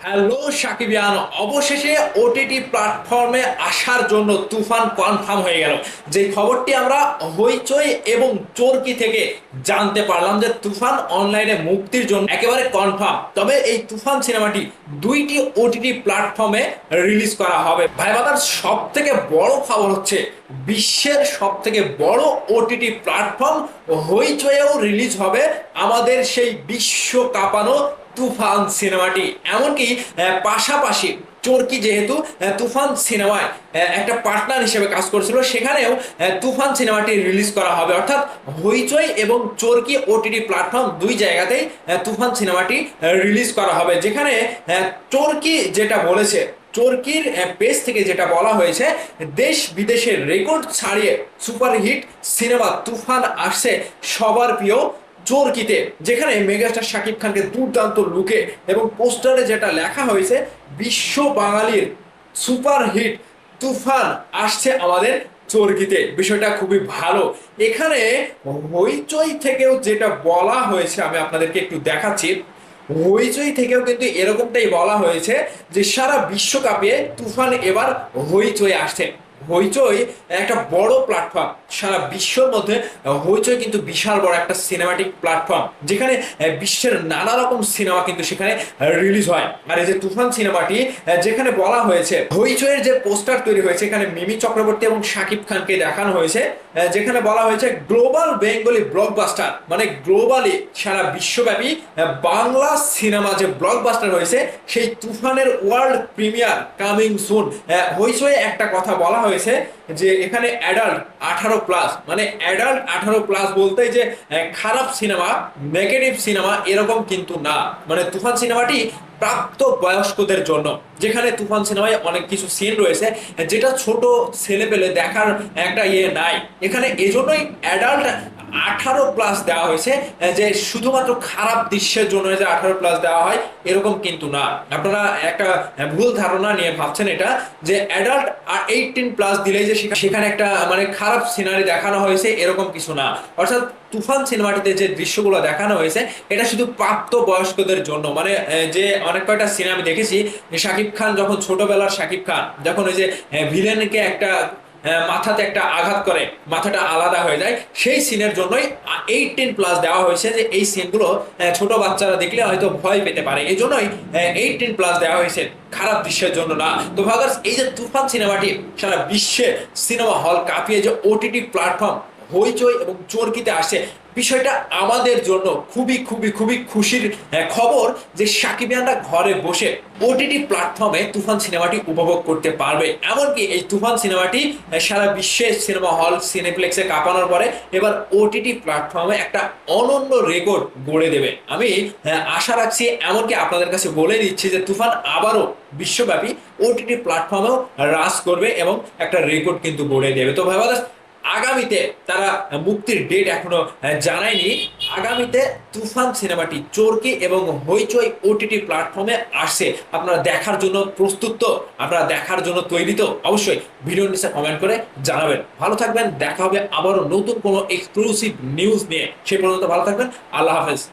Hello সাকিবিয়ান, অবশেষে OTT প্ল্যাটফর্মে আসার জন্য তুফান কনফার্ম হয়ে গেল। যে খবরটি আমরা হইচই এবং চরকি থেকে জানতে পারলাম যে তুফান অনলাইনে মুক্তির জন্য একেবারে কনফার্ম। তবে এই তুফান সিনেমাটি দুইটি ওটিটি প্ল্যাটফর্মে রিলিজ করা হবে। ভাই বাদার, সব থেকে বড় খবর হচ্ছে বিশ্বের সব থেকে বড় ওটিটি প্ল্যাটফর্ম হইচইয়েও রিলিজ হবে আমাদের সেই বিশ্ব কাঁপানো তুফান সিনেমাটি। এমনকি পাশাপাশি চরকি যেহেতু তুফান সিনেমায় একটা পার্টনার হিসেবে কাজ করছিল, সেখানেও তুফান সিনেমাটি রিলিজ করা হবে। অর্থাৎ হইচই এবং চরকি ওটিটি প্ল্যাটফর্ম দুই জায়গাতেই তুফান সিনেমাটি রিলিজ করা হবে। যেখানে চরকি যেটা বলেছে, চরকির পেজ থেকে যেটা বলা হয়েছে, দেশ বিদেশের রেকর্ড ছাড়িয়ে সুপারহিট সিনেমা তুফান আসছে সবার প্রিয় চরকিতে। যেখানে মেগাস্টার শাকিব খানকে দুর্দান্ত লুকে এবং পোস্টারে যেটা লেখা হয়েছে, বিশ্ব বাঙালির সুপারহিট তুফান আসছে আমাদের চরকিতে। বিষয়টা খুবই ভালো। এখানে হইচই থেকেও যেটা বলা হয়েছে আমি আপনাদেরকে একটু দেখাচ্ছি। হইচই থেকেও কিন্তু এরকমটাই বলা হয়েছে যে সারা বিশ্বকাপে তুফান এবার হইচই আসছে। হইচই একটা বড় প্ল্যাটফর্ম সারা বিশ্বের মধ্যে। হইচই কিন্তু বিশাল বড় একটা সিনেমাটিক প্ল্যাটফর্ম, যেখানে বিশ্বের নানা রকম সিনেমা কিন্তু সেখানে রিলিজ হয়। আর এই যে তুফান সিনেমাটি, যেখানে বলা হয়েছে, হইচইয়ের যে পোস্টার তৈরি হয়েছে, এখানে মিমি চক্রবর্তী এবং শাকিব খানকে দেখানো হয়েছে। যেখানে বলা হয়েছে গ্লোবাল বেঙ্গলি ব্লকবাস্টার, মানে গ্লোবালি সারা বিশ্বব্যাপী বাংলা সিনেমা যে ব্লকবাস্টার হয়েছে, সেই তুফানের ওয়ার্ল্ড প্রিমিয়ার কামিং সুন। হইচই একটা কথা বলা হয়েছে যে এখানে অ্যাডাল্ট 18+, মানে অ্যাডাল্ট 18+ বলতে যে খারাপ সিনেমা, নেগেটিভ সিনেমা এরকম কিন্তু না। মানে তুফান সিনেমাটি প্রাপ্ত বয়স্কদের জন্য। যেখানে তুফান সিনেমায় অনেক কিছু সিন রয়েছে যেটা ছোট ছেলে পেলে দেখার একটা নাই। এখানে এজন্যই অ্যাডাল্ট 18+ দেওয়া হয়েছে, যে শুধুমাত্র খারাপ দৃশ্যের জন্য যে 18+ দেওয়া হয় এরকম কিন্তু না। আপনারা একটা ভুল ধারণা নিয়ে ভাবছেন এটা, যে অ্যাডাল্ট 18+ দিলেই যে সেখানে একটা মানে খারাপ সিনারি দেখানো হয়েছে এরকম কিছু না। অর্থাৎ তুফান সিনেমাটিতে যে দৃশ্যগুলো দেখানো হয়েছে এটা শুধু প্রাপ্ত বয়স্কদের জন্য। মানে যে অনেক কয়টা সিনেমা আমি দেখেছি, শাকিব খান যখন ছোটবেলার শাকিব খান যখন ওই যে ভিলেনকে একটা মাথাতে একটা আঘাত করে মাথাটা আলাদা হয়ে যায়, সেই সিনের জন্যই 18+ দেওয়া হয়েছে। যে এই সিনগুলো ছোট বাচ্চারা দেখলে হয়তো ভয় পেতে পারে, এই জন্যই 18+ দেওয়া হয়েছে, খারাপ দৃশ্যের জন্য না। তো ভাগার্স, এই যে তুফান সিনেমাটি সারা বিশ্বে সিনেমা হল কাঁপিয়ে যে ওটিটি প্ল্যাটফর্ম হইচই এবং চরকিতে আসে, বিষয়টা আমাদের জন্য খুবই খুবই খুবই খুশির খবর যে সাকিবিয়ানরা ঘরে বসে ওটিটি প্ল্যাটফর্মে তুফান সিনেমাটি উপভোগ করতে পারবে। এমনকি এই তুফান সিনেমাটি সারা বিশ্বে সিনেমা হল সিনেপ্লেক্সে কাঁপানোর পরে এবার ওটিটি প্ল্যাটফর্মে একটা অনন্য রেকর্ড গড়ে দেবে। আমি আশা রাখছি, এমনকি আপনাদের কাছে বলে দিচ্ছি যে তুফান আবারও বিশ্বব্যাপী ওটিটি প্ল্যাটফর্মেও রাজ করবে এবং একটা রেকর্ড কিন্তু গড়ে দেবে। তো ভাই, আগামীতে তারা মুক্তির ডেট এখনো জানায়নি। আগামীতে তুফান সিনেমাটি চরকি এবং হইচই ওটিটি প্ল্যাটফর্মে আসছে। আপনারা দেখার জন্য প্রস্তুত তো? আপনারা দেখার জন্য তৈরি তো? অবশ্যই ভিডিও নিচে কমেন্ট করে জানাবেন। ভালো থাকবেন, দেখা হবে আবারও নতুন কোনো এক্সক্লুসিভ নিউজ নিয়ে। সে পর্যন্ত ভালো থাকবেন। আল্লাহ হাফেজ।